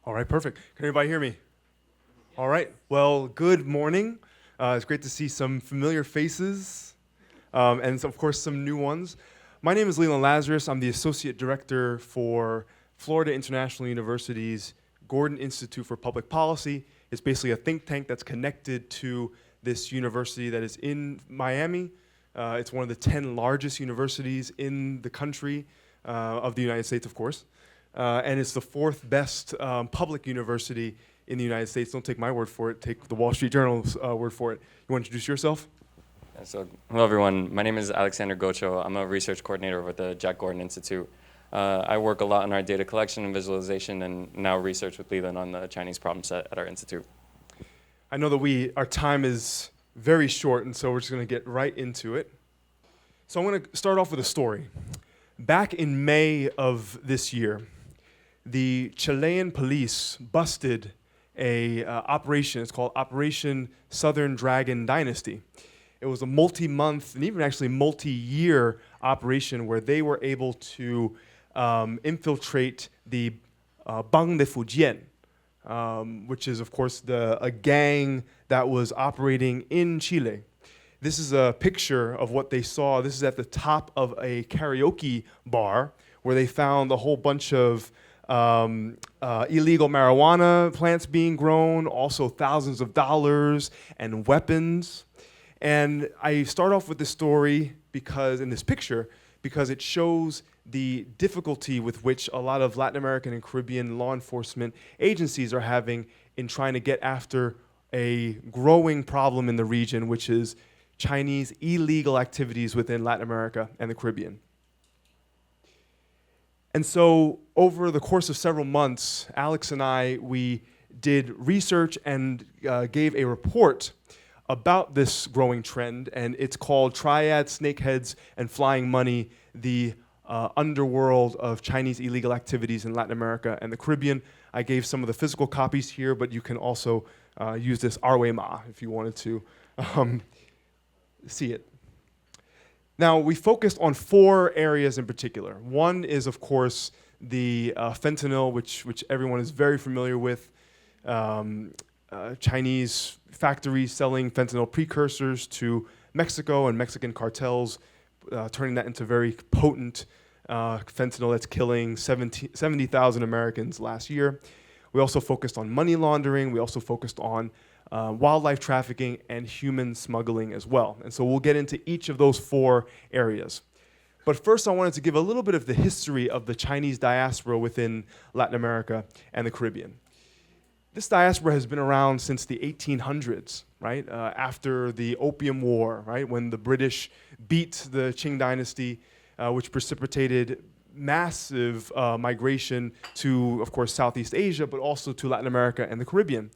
All right, perfect. Can everybody hear me? All right. Well, good morning. It's great to see some familiar faces and, of course, some new ones. My name is Leland Lazarus. I'm the Associate Director for Florida International University's Gordon Institute for Public Policy. It's basically a think tank that's connected to this university that is in Miami. It's one of the 10 largest universities in the country of the United States, of course. And it's the fourth best public university in the United States. Don't take my word for it. Take the Wall Street Journal's word for it. You want to introduce yourself? Hello, everyone. My name is Alexander Gocso. I'm a research coordinator with the Jack Gordon Institute. I work a lot on our data collection and visualization, and now research with Leland on the Chinese problem set at our institute. I know that our time is very short, and so we're just going to get right into it. So I'm going to start off with a story. Back in May of this year, the Chilean police busted a operation. It's called Operation Southern Dragon Dynasty. It was a multi-month and even actually multi-year operation where they were able to infiltrate the Bang de Fujian, which is, of course, a gang that was operating in Chile. This is a picture of what they saw. This is at the top of a karaoke bar where they found a whole bunch of illegal marijuana plants being grown, also thousands of dollars and weapons. And I start off with this story because it shows the difficulty with which a lot of Latin American and Caribbean law enforcement agencies are having in trying to get after a growing problem in the region, which is Chinese illegal activities within Latin America and the Caribbean. And so over the course of several months, Alex and we did research and gave a report about this growing trend, and it's called Triads, Snakeheads, and Flying Money, the Underworld of Chinese Illegal Activities in Latin America and the Caribbean. I gave some of the physical copies here, but you can also use this Arwema if you wanted to see it. Now, we focused on 4 areas in particular. One is, of course, the fentanyl, which everyone is very familiar with. Chinese factories selling fentanyl precursors to Mexico and Mexican cartels, turning that into very potent fentanyl that's killing 70,000 Americans last year. We also focused on money laundering. We also focused on wildlife trafficking and human smuggling as well. And so we'll get into each of those 4 areas. But first, I wanted to give a little bit of the history of the Chinese diaspora within Latin America and the Caribbean. This diaspora has been around since the 1800s, right? After the Opium War, right? When the British beat the Qing dynasty, which precipitated massive migration to, of course, Southeast Asia, but also to Latin America and the Caribbean.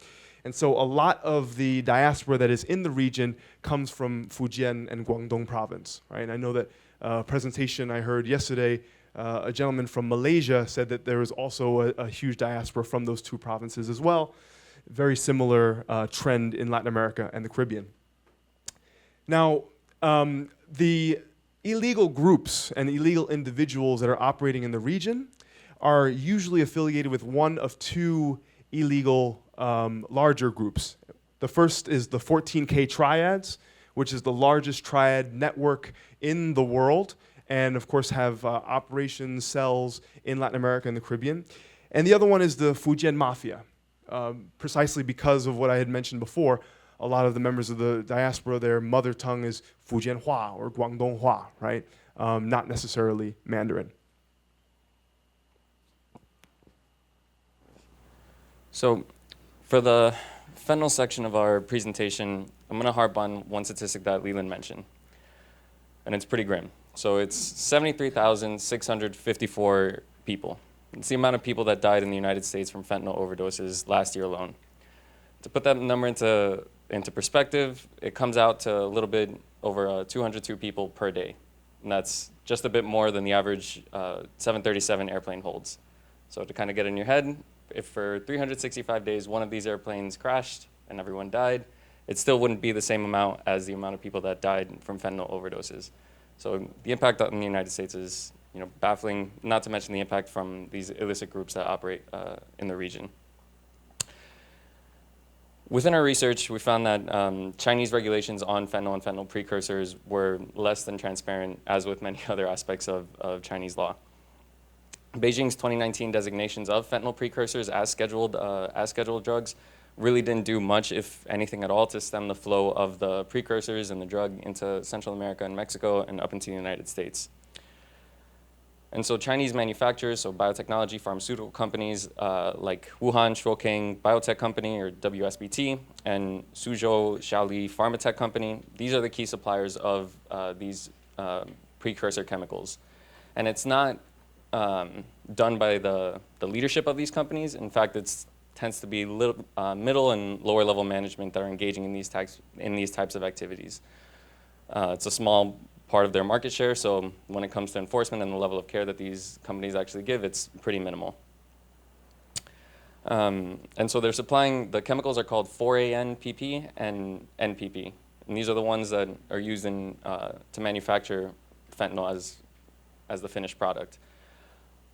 And so a lot of the diaspora that is in the region comes from Fujian and Guangdong province, right? And I know that presentation I heard yesterday, a gentleman from Malaysia said that there was also a huge diaspora from those 2 provinces as well. Very similar trend in Latin America and the Caribbean. Now, the illegal groups and illegal individuals that are operating in the region are usually affiliated with one of 2 illegal larger groups. The first is the 14K Triads, which is the largest triad network in the world, and of course have operations cells in Latin America and the Caribbean. And the other one is the Fujian Mafia, precisely because of what I had mentioned before. A lot of the members of the diaspora, their mother tongue is Fujianhua or Guangdonghua, right? Not necessarily Mandarin. So for the fentanyl section of our presentation, I'm going to harp on one statistic that Leland mentioned, and it's pretty grim. So it's 73,654 people. It's the amount of people that died in the United States from fentanyl overdoses last year alone. To put that number into perspective, it comes out to a little bit over 202 people per day. And that's just a bit more than the average 737 airplane holds. So to kind of get in your head, if for 365 days one of these airplanes crashed and everyone died, it still wouldn't be the same amount as the amount of people that died from fentanyl overdoses. So the impact on the United States is baffling, not to mention the impact from these illicit groups that operate in the region. Within our research, we found that Chinese regulations on fentanyl and fentanyl precursors were less than transparent, as with many other aspects of Chinese law. Beijing's 2019 designations of fentanyl precursors as scheduled drugs really didn't do much, if anything at all, to stem the flow of the precursors and the drug into Central America and Mexico and up into the United States. And so Chinese manufacturers, so biotechnology, pharmaceutical companies like Wuhan Shuoking Biotech Company, or WSBT, and Suzhou Shaoli Pharmatech Company, these are the key suppliers of these precursor chemicals. And it's not done by the leadership of these companies. In fact, it tends to be middle and lower level management that are engaging in these types of activities. It's a small part of their market share, so when it comes to enforcement and the level of care that these companies actually give, it's pretty minimal. And so they're supplying, the chemicals are called 4-AN-PP and NPP. And these are the ones that are used to manufacture fentanyl as the finished product.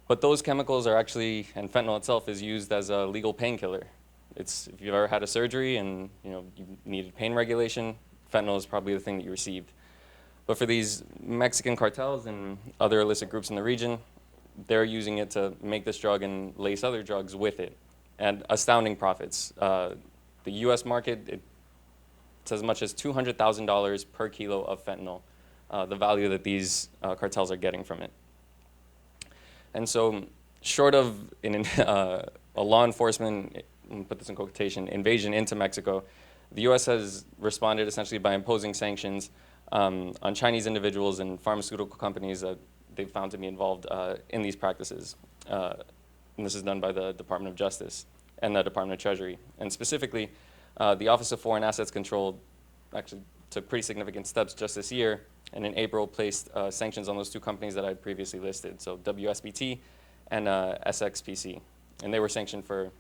But those chemicals are actually, and fentanyl itself is used as a legal painkiller. If you've ever had a surgery and you needed pain regulation, fentanyl is probably the thing that you received. But for these Mexican cartels and other illicit groups in the region, they're using it to make this drug and lace other drugs with it, and astounding profits. The US market, it's as much as $200,000 per kilo of fentanyl, the value that these cartels are getting from it. And so, short of a law enforcement, put this in quotation, invasion into Mexico, the US has responded essentially by imposing sanctions on Chinese individuals and pharmaceutical companies that they've found to be involved in these practices. And this is done by the Department of Justice and the Department of Treasury. And specifically, the Office of Foreign Assets Control actually took pretty significant steps just this year, and in April placed sanctions on those two companies that I had previously listed, so WSBT and SXPC. And they were sanctioned for,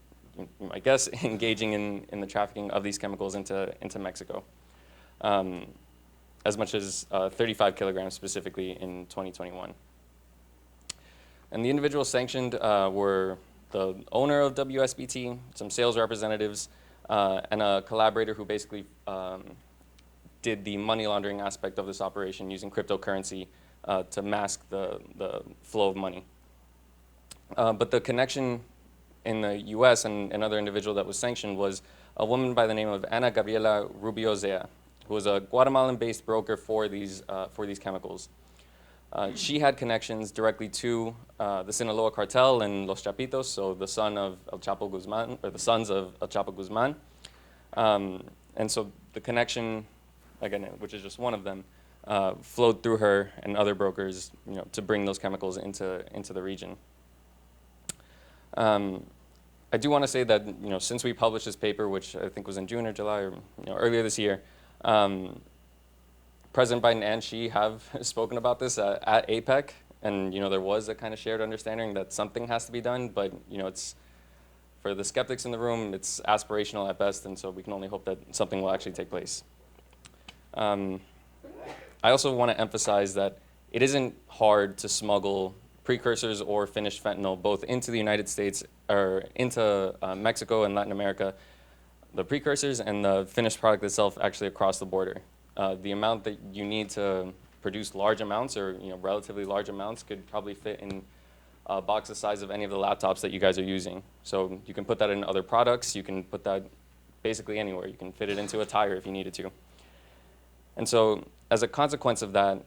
I guess, engaging in the trafficking of these chemicals into Mexico. As much as 35 kilograms specifically in 2021. And the individuals sanctioned were the owner of WSBT, some sales representatives, and a collaborator who basically did the money laundering aspect of this operation using cryptocurrency to mask the flow of money. But the connection in the US and another individual that was sanctioned was a woman by the name of Ana Gabriela Rubio Zea, who was a Guatemalan-based broker for these chemicals. She had connections directly to the Sinaloa cartel and Los Chapitos, so the son of El Chapo Guzman, or the sons of El Chapo Guzman. And so the connection, again, which is just one of them, flowed through her and other brokers, to bring those chemicals into the region. I do want to say that since we published this paper, which I think was in June or July, or earlier this year, President Biden and Xi have spoken about this at APEC, and there was a kind of shared understanding that something has to be done, but it's, for the skeptics in the room, it's aspirational at best, and so we can only hope that something will actually take place. I also want to emphasize that it isn't hard to smuggle precursors or finished fentanyl both into the United States or into Mexico and Latin America, the precursors and the finished product itself actually across the border. The amount that you need to produce large amounts, or relatively large amounts, could probably fit in a box the size of any of the laptops that you guys are using. So you can put that in other products. You can put that basically anywhere. You can fit it into a tire if you needed to. And so as a consequence of that,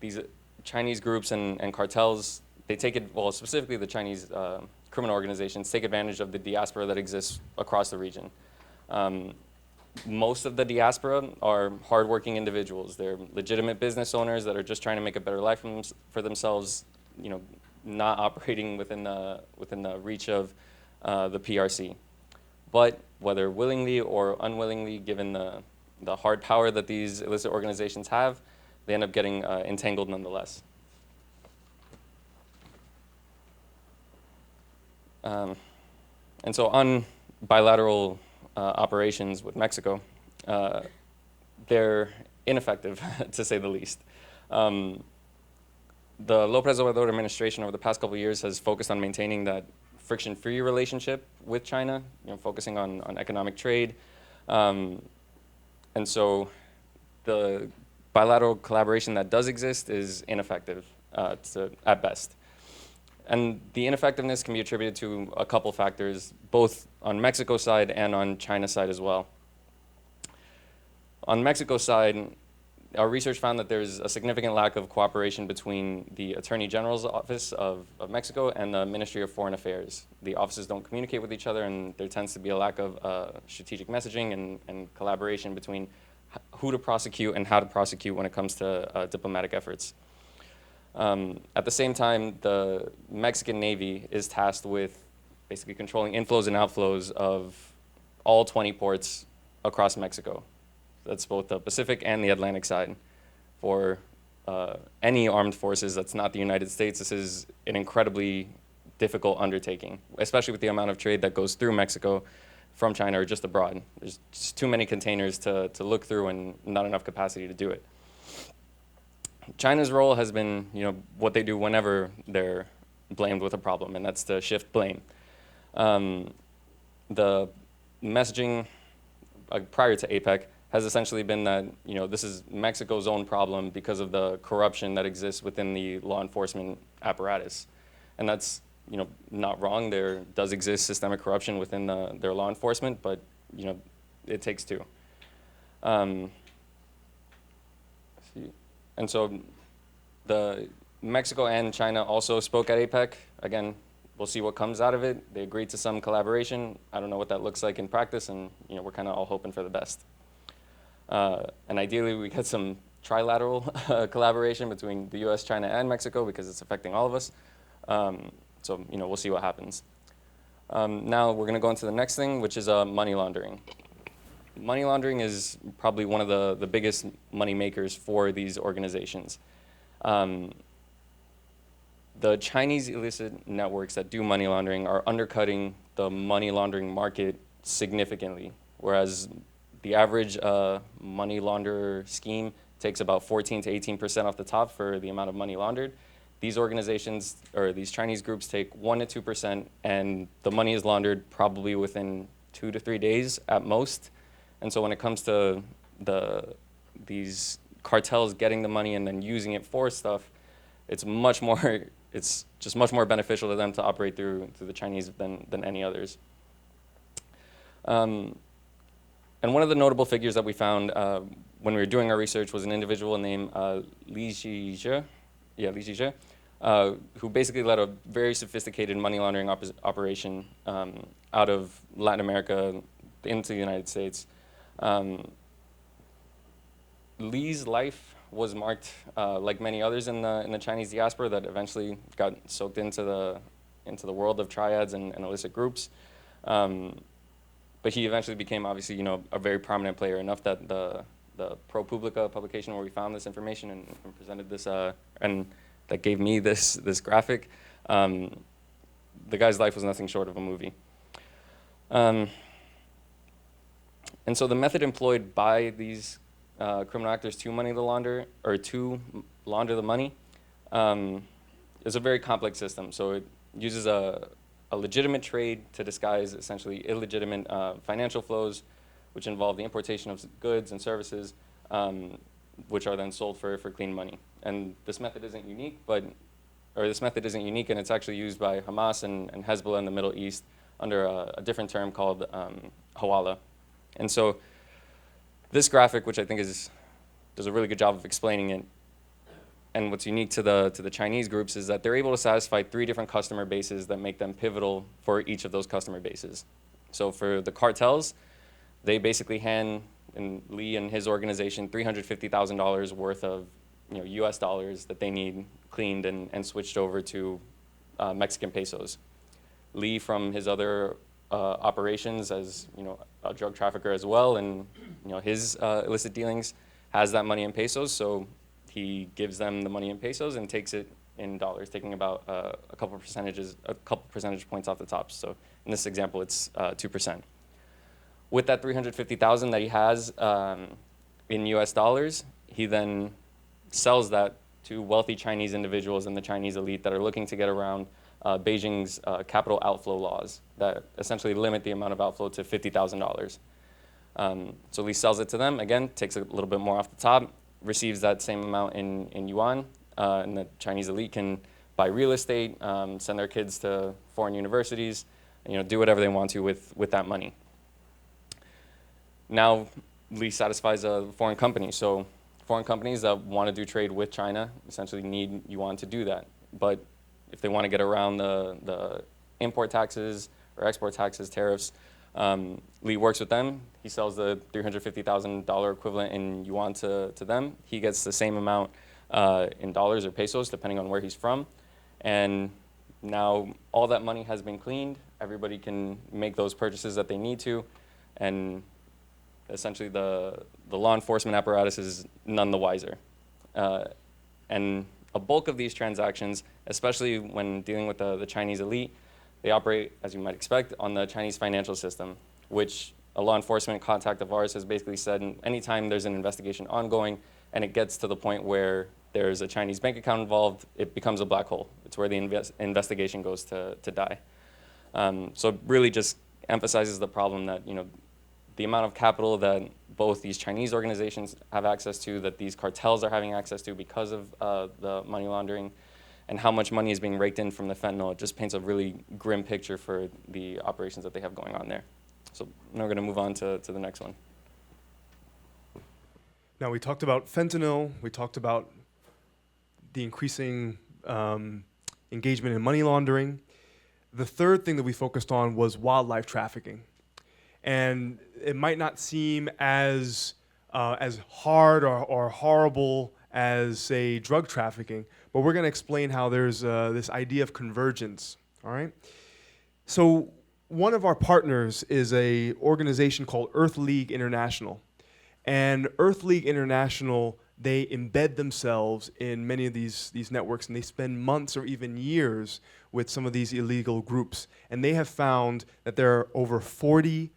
these Chinese groups and cartels, they take it, well, specifically the Chinese criminal organizations take advantage of the diaspora that exists across the region. Most of the diaspora are hardworking individuals. They're legitimate business owners that are just trying to make a better life for themselves, not operating within the reach of the PRC. But whether willingly or unwillingly, given the hard power that these illicit organizations have, they end up getting entangled nonetheless. And so on bilateral operations with Mexico, they're ineffective, to say the least. The López Obrador administration over the past couple of years has focused on maintaining that friction-free relationship with China, focusing on economic trade. And so the bilateral collaboration that does exist is ineffective at best. And the ineffectiveness can be attributed to a couple factors, both on Mexico's side and on China's side as well. On Mexico's side, our research found that there's a significant lack of cooperation between the Attorney General's Office of Mexico and the Ministry of Foreign Affairs. The offices don't communicate with each other, and there tends to be a lack of strategic messaging and collaboration between who to prosecute and how to prosecute when it comes to diplomatic efforts. At the same time, the Mexican Navy is tasked with basically controlling inflows and outflows of all 20 ports across Mexico. That's both the Pacific and the Atlantic side. For any armed forces that's not the United States, this is an incredibly difficult undertaking, especially with the amount of trade that goes through Mexico from China or just abroad. There's just too many containers to look through and not enough capacity to do it. China's role has been, what they do whenever they're blamed with a problem, and that's to shift blame. The messaging prior to APEC has essentially been that, this is Mexico's own problem because of the corruption that exists within the law enforcement apparatus. And that's, not wrong. There does exist systemic corruption within their law enforcement, but, it takes two. And so the Mexico and China also spoke at APEC. Again, we'll see what comes out of it. They agreed to some collaboration. I don't know what that looks like in practice, and we're kind of all hoping for the best. And ideally, we get some trilateral collaboration between the US, China, and Mexico because it's affecting all of us. So we'll see what happens. Now we're going to go into the next thing, which is money laundering. Money laundering is probably one of the biggest money makers for these organizations. The Chinese illicit networks that do money laundering are undercutting the money laundering market significantly, whereas the average money launderer scheme takes about 14 to 18% off the top for the amount of money laundered. These organizations, or these Chinese groups, take 1 to 2%, and the money is laundered probably within 2 to 3 days at most. And so when it comes to these cartels getting the money and then using it for stuff, it's just much more beneficial to them to operate through the Chinese than any others. And one of the notable figures that we found when we were doing our research was an individual named Li Zhizhe, who basically led a very sophisticated money laundering operation out of Latin America into the United States. Li's life was marked, like many others in the Chinese diaspora, that eventually got soaked into the world of triads and illicit groups. But he eventually became, obviously, a very prominent player, enough that the ProPublica publication where we found this information and presented this, and that gave me this graphic, the guy's life was nothing short of a movie. And so the method employed by these criminal actors to launder the money is a very complex system. So it uses a legitimate trade to disguise essentially illegitimate financial flows, which involve the importation of goods and services, which are then sold for clean money. And this method isn't unique, and it's actually used by Hamas and Hezbollah in the Middle East under a different term called hawala. And so this graphic, which I think does a really good job of explaining it, and what's unique to the Chinese groups is that they're able to satisfy 3 different customer bases that make them pivotal for each of those customer bases. So for the cartels, they basically hand Li and his organization $350,000 worth of US dollars that they need cleaned and switched over to Mexican pesos. Li, from his other operations as a drug trafficker as well, and his illicit dealings, has that money in pesos, so he gives them the money in pesos and takes it in dollars, taking about a couple percentage points off the top. So in this example, it's 2%. With that $350,000 that he has in US dollars, he then sells that to wealthy Chinese individuals and the Chinese elite that are looking to get around Beijing's capital outflow laws that essentially limit the amount of outflow to $50,000. So Lee sells it to them, again, takes a little bit more off the top, receives that same amount in yuan, and the Chinese elite can buy real estate, send their kids to foreign universities, and, do whatever they want to with that money. Now, Lee satisfies foreign companies. So foreign companies that want to do trade with China essentially need yuan to do that. But if they want to get around the import taxes or export taxes, tariffs, Lee works with them. He sells the $350,000 equivalent in yuan to them. He gets the same amount in dollars or pesos, depending on where he's from. And now all that money has been cleaned. Everybody can make those purchases that they need to. And essentially the law enforcement apparatus is none the wiser. And a bulk of these transactions, especially when dealing with the Chinese elite, they operate, as you might expect, on the Chinese financial system, which a law enforcement contact of ours has basically said anytime there's an investigation ongoing and it gets to the point where there's a Chinese bank account involved, it becomes a black hole. It's where the investigation goes to die. So it really just emphasizes the problem that, the amount of capital that both these Chinese organizations have access to, that these cartels are having access to because of the money laundering, and how much money is being raked in from the fentanyl, it just paints a really grim picture for the operations that they have going on there. So now we're going to move on to the next one. Now, we talked about fentanyl. We talked about the increasing engagement in money laundering. The third thing that we focused on was wildlife trafficking. And it might not seem as hard or horrible as, say, drug trafficking, but we're going to explain how there's this idea of convergence, all right? So one of our partners is an organization called Earth League International. And Earth League International, they embed themselves in many of these networks, and they spend months or even years with some of these illegal groups. And they have found that there are over 40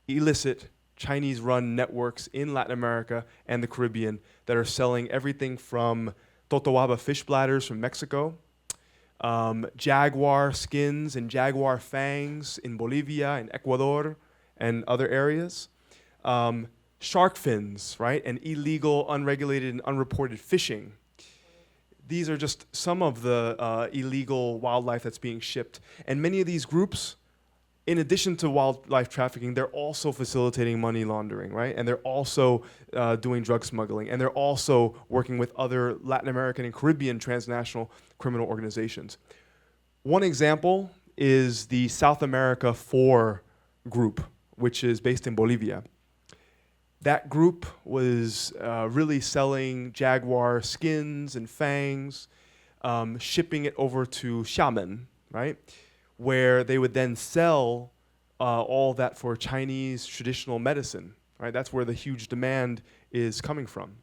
illicit Chinese-run networks in Latin America and the Caribbean that are selling everything from totoaba fish bladders from Mexico, jaguar skins and jaguar fangs in Bolivia and Ecuador and other areas, shark fins, right, and illegal, unregulated, and unreported fishing. These are just some of the illegal wildlife that's being shipped. And many of these groups, in addition to wildlife trafficking, they're also facilitating money laundering, right? And they're also doing drug smuggling. And they're also working with other Latin American and Caribbean transnational criminal organizations. One example is the South America 4 group, which is based in Bolivia. That group was really selling jaguar skins and fangs, shipping it over to Xiamen, right? Where they would then sell all that for Chinese traditional medicine, right? That's where the huge demand is coming from.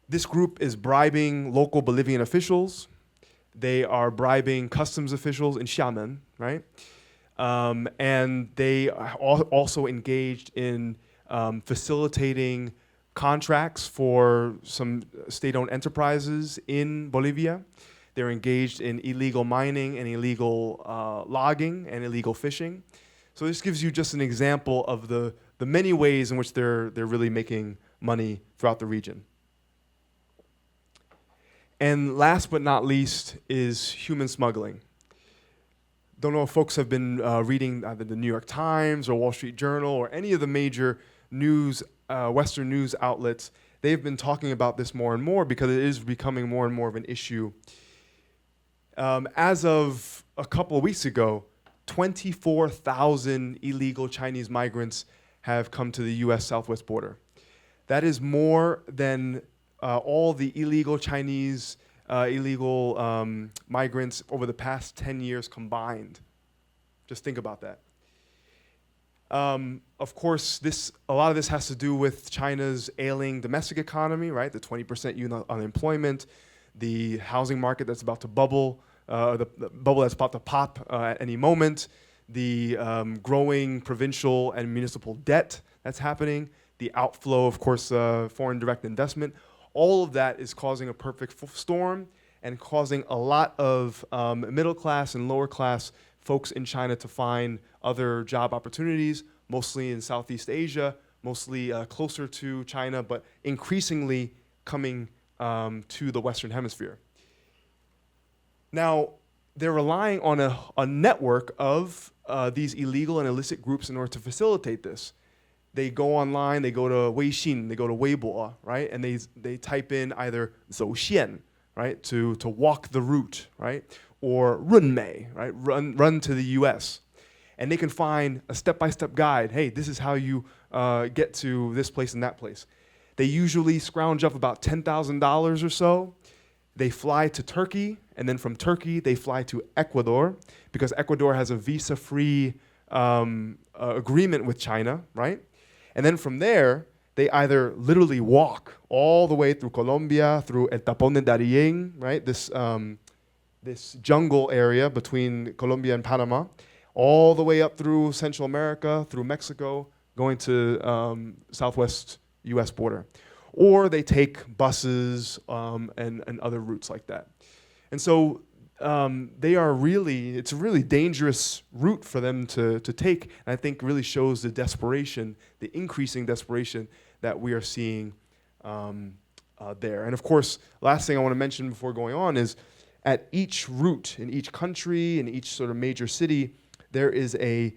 This group is bribing local Bolivian officials. They are bribing customs officials in Xiamen, right? And they are also engaged in facilitating contracts for some state-owned enterprises in Bolivia. They're engaged in illegal mining and illegal logging and illegal fishing. So this gives you just an example of the many ways in which they're really making money throughout the region. And last but not least is human smuggling. Don't know if folks have been reading either the New York Times or Wall Street Journal or any of the major news, Western news outlets. They've been talking about this more and more because it is becoming more and more of an issue. As of a couple of weeks ago, 24,000 illegal Chinese migrants have come to the U.S. southwest border. That is more than all the illegal Chinese migrants over the past 10 years combined. Just think about that. Of course, a lot of this has to do with China's ailing domestic economy, right? The 20% youth unemployment, the housing market that's about to bubble, the bubble that's about to pop at any moment, the growing provincial and municipal debt that's happening, the outflow, of course, foreign direct investment. All of that is causing a perfect storm and causing a lot of middle class and lower class folks in China to find other job opportunities, mostly in Southeast Asia, mostly closer to China, but increasingly coming to the Western Hemisphere. Now, they're relying on a network of these illegal and illicit groups in order to facilitate this. They go online, they go to Weixin, they go to Weibo, right? And they type in either 走线, right, to walk the route, right? Or 润美, right, run to the US. And they can find a step-by-step guide. Hey, this is how you get to this place and that place. They usually scrounge up about $10,000 or so. They fly to Turkey, and then from Turkey, they fly to Ecuador, because Ecuador has a visa-free agreement with China, right? And then from there, they either literally walk all the way through Colombia, through El Tapón de Darién, right? This jungle area between Colombia and Panama, all the way up through Central America, through Mexico, going to Southwest US border. Or they take buses and other routes like that. And so it's a really dangerous route for them to take, and I think really shows the desperation, the increasing desperation that we are seeing there. And of course, last thing I want to mention before going on is at each route, in each country, in each sort of major city, there is a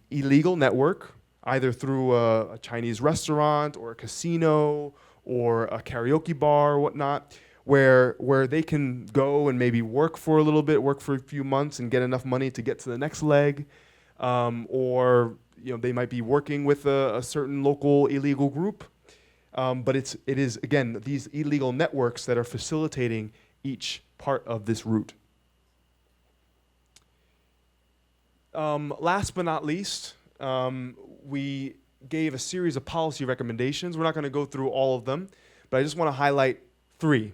illegal network, either through a Chinese restaurant or a casino or a karaoke bar or whatnot, where they can go and maybe work for a little bit, work for a few months and get enough money to get to the next leg. Or they might be working with a certain local illegal group. But it is, again, these illegal networks that are facilitating each part of this route. Last but not least, we gave a series of policy recommendations. We're not going to go through all of them, but I just want to highlight 3.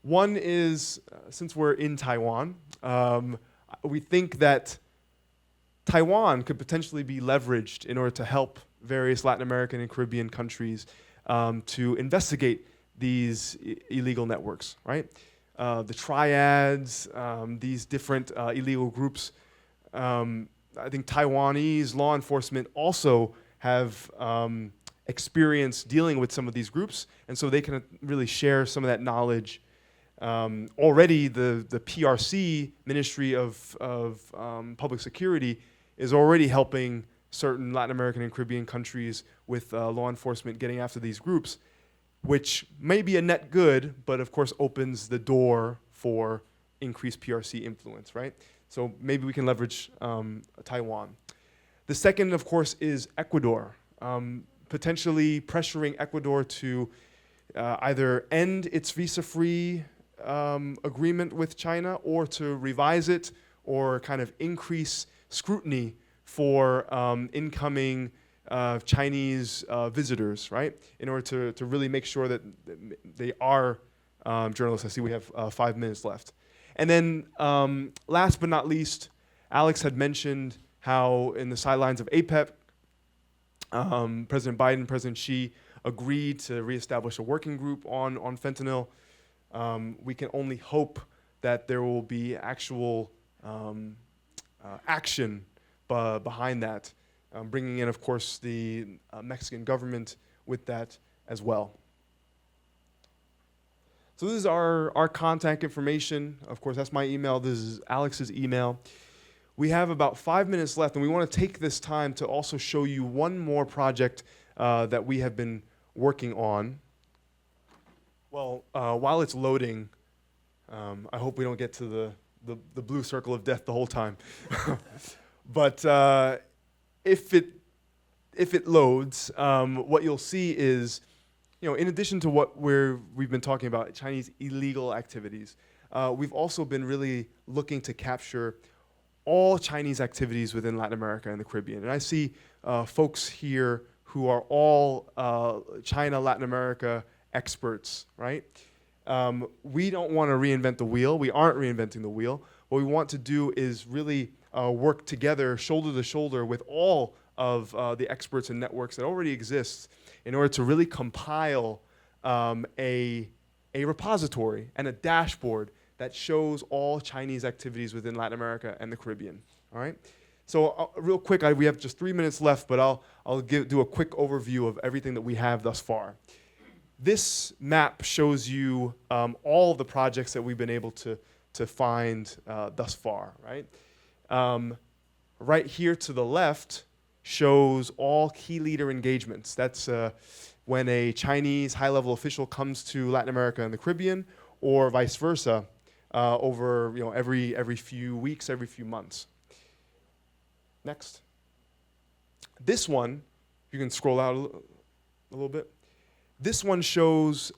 One is, since we're in Taiwan, we think that Taiwan could potentially be leveraged in order to help various Latin American and Caribbean countries to investigate these illegal networks, right? The Triads, these different illegal groups. I think Taiwanese law enforcement also have experience dealing with some of these groups, and so they can really share some of that knowledge. Already, the PRC, Ministry of Public Security, is already helping certain Latin American and Caribbean countries with law enforcement getting after these groups, which may be a net good, but of course opens the door for increased PRC influence, right? So maybe we can leverage Taiwan. The second, of course, is Ecuador. Potentially pressuring Ecuador to either end its visa-free agreement with China, or to revise it, or kind of increase scrutiny for incoming Chinese visitors, right? In order to really make sure that they are journalists. I see we have 5 minutes left. And then last but not least, Alex had mentioned how in the sidelines of APEC, President Biden, President Xi agreed to reestablish a working group on fentanyl. We can only hope that there will be actual action behind that, bringing in, of course, the Mexican government with that as well. So this is our contact information. Of course, that's my email. This is Alex's email. We have about 5 minutes left, and we want to take this time to also show you one more project that we have been working on. Well, while it's loading, I hope we don't get to the blue circle of death the whole time. But if it loads, what you'll see is, in addition to what we've been talking about, Chinese illegal activities, we've also been really looking to capture all Chinese activities within Latin America and the Caribbean. And I see folks here who are all China, Latin America experts, right? We don't want to reinvent the wheel. We aren't reinventing the wheel. What we want to do is really work together, shoulder to shoulder, with all of the experts and networks that already exist in order to really compile a repository and a dashboard that shows all Chinese activities within Latin America and the Caribbean. All right. So real quick, we have just 3 minutes left, but I'll do a quick overview of everything that we have thus far. This map shows you all the projects that we've been able to find thus far, right? Right here to the left shows all key leader engagements. That's when a Chinese high-level official comes to Latin America and the Caribbean, or vice versa, over every few weeks, every few months. Next. This one, you can scroll out a little bit. This one shows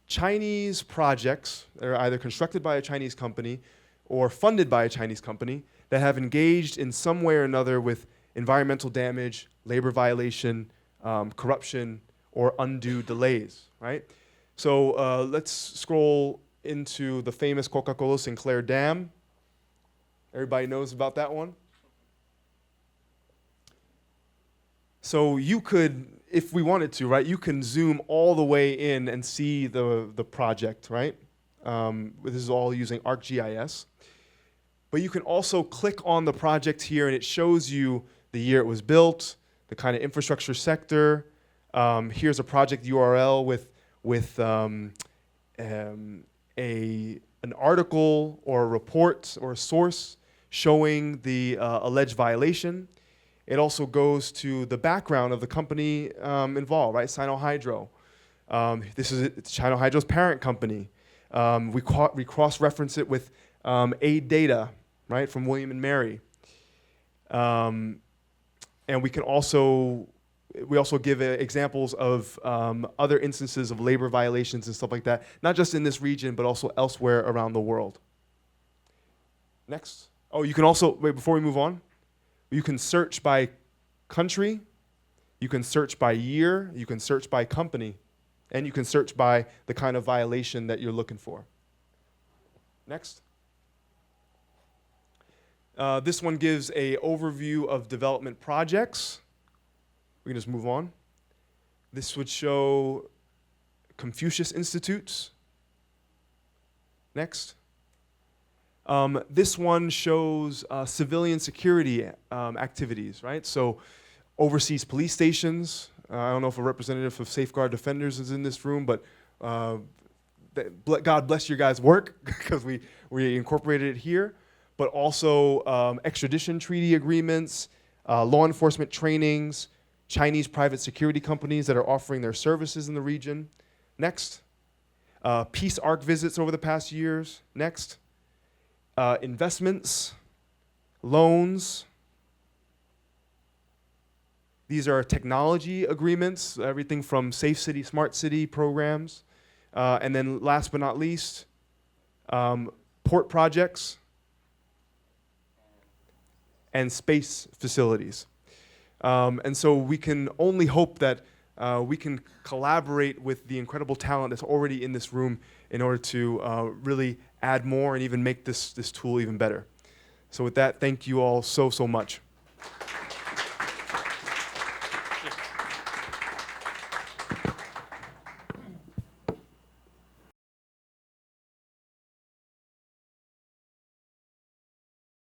Chinese projects that are either constructed by a Chinese company or funded by a Chinese company that have engaged in some way or another with environmental damage, labor violation, corruption, or undue delays, right? So let's scroll into the famous Coca-Cola Sinclair Dam. Everybody knows about that one? So you could, if we wanted to, right, you can zoom all the way in and see the project, right? This is all using ArcGIS. But you can also click on the project here, and it shows you the year it was built, the kind of infrastructure sector. Here's a project URL with an article or a report or a source showing the alleged violation. It also goes to the background of the company involved, right? Sinohydro. This is Sinohydro's parent company. We cross-reference it with aid data, right, from William and Mary. And we also give examples of other instances of labor violations and stuff like that, not just in this region, but also elsewhere around the world. Next. Oh, you can also, wait, before we move on, you can search by country, you can search by year, you can search by company, and you can search by the kind of violation that you're looking for. Next. This one gives an overview of development projects. We can just move on. This would show Confucius Institutes. Next. This one shows civilian security activities, right? So overseas police stations. I don't know if a representative of Safeguard Defenders is in this room, but God bless your guys' work because we incorporated it here. But also extradition treaty agreements, law enforcement trainings, Chinese private security companies that are offering their services in the region. Next. Peace Arc visits over the past years. Next. Investments, loans. These are technology agreements, everything from Safe City, Smart City programs. And then last but not least, port projects and space facilities. And so we can only hope that we can collaborate with the incredible talent that's already in this room in order to really add more and even make this tool even better. So with that, thank you all so much.